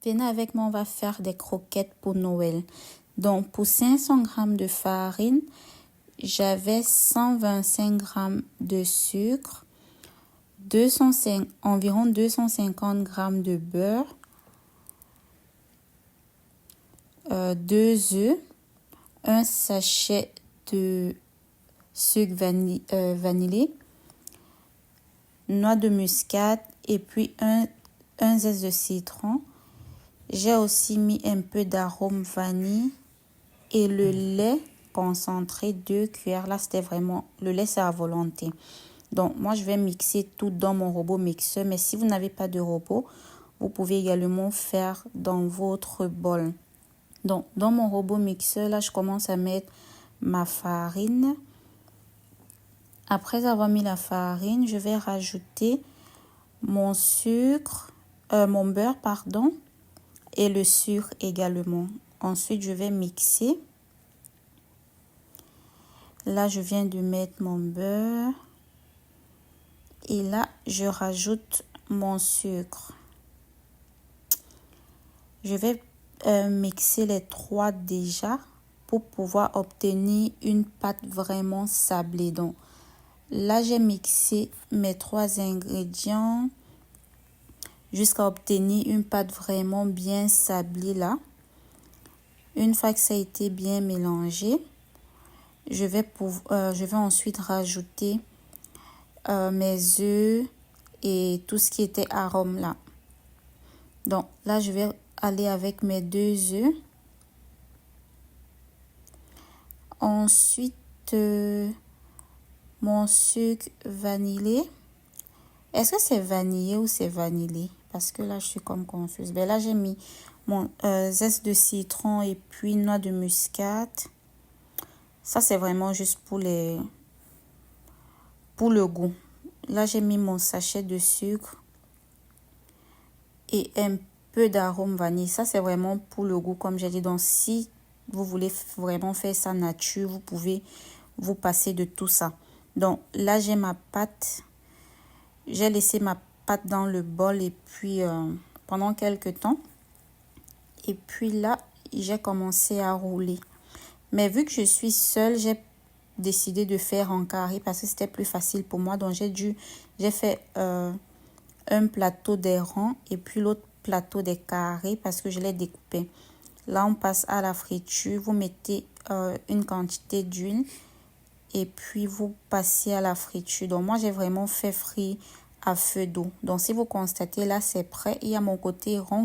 Venez avec moi, on va faire des croquettes pour Noël. Donc, pour 500 g de farine, j'avais 125 g de sucre, environ 250 g de beurre, 2 œufs, un sachet de sucre vanillé, noix de muscade et puis un zeste de citron. J'ai aussi mis un peu d'arôme vanille et le lait concentré, 2 cuillères. Là, c'était vraiment, le lait, c'est à volonté. Donc, moi, je vais mixer tout dans mon robot mixeur. Mais si vous n'avez pas de robot, vous pouvez également faire dans votre bol. Donc, dans mon robot mixeur, là, je commence à mettre ma farine. Après avoir mis la farine, je vais rajouter mon beurre, pardon, et le sucre également. Ensuite, je vais mixer. Là, je viens de mettre mon beurre. Et là, je rajoute mon sucre. Je vais mixer les trois déjà pour pouvoir obtenir une pâte vraiment sablée. Donc, là, j'ai mixé mes 3 ingrédients jusqu'à obtenir une pâte vraiment bien sablée là. Une fois que ça a été bien mélangé, je vais ensuite rajouter mes œufs et tout ce qui était arôme là. Donc là, je vais aller avec mes 2 œufs. Ensuite, mon sucre vanillé. Est-ce que c'est vanillé ou c'est vanillé? Parce que là, je suis comme confuse. Ben là, j'ai mis mon zeste de citron et puis noix de muscade. Ça, c'est vraiment juste pour le goût. Là, j'ai mis mon sachet de sucre et un peu d'arôme vanille. Ça, c'est vraiment pour le goût, comme j'ai dit. Donc, si vous voulez vraiment faire ça nature, vous pouvez vous passer de tout ça. Donc, là, j'ai ma pâte. J'ai laissé ma pâte dans le bol et puis pendant quelques temps. Et puis là, j'ai commencé à rouler. Mais vu que je suis seule, j'ai décidé de faire en carré parce que c'était plus facile pour moi. Donc, j'ai fait un plateau des ronds et puis l'autre plateau des carrés parce que je l'ai découpé. Là, on passe à la friture. Vous mettez une quantité d'huile et puis vous passez à la friture. Donc, moi, j'ai vraiment fait frire à feu d'eau. Donc, si vous constatez, là, c'est prêt. Et à mon côté rond,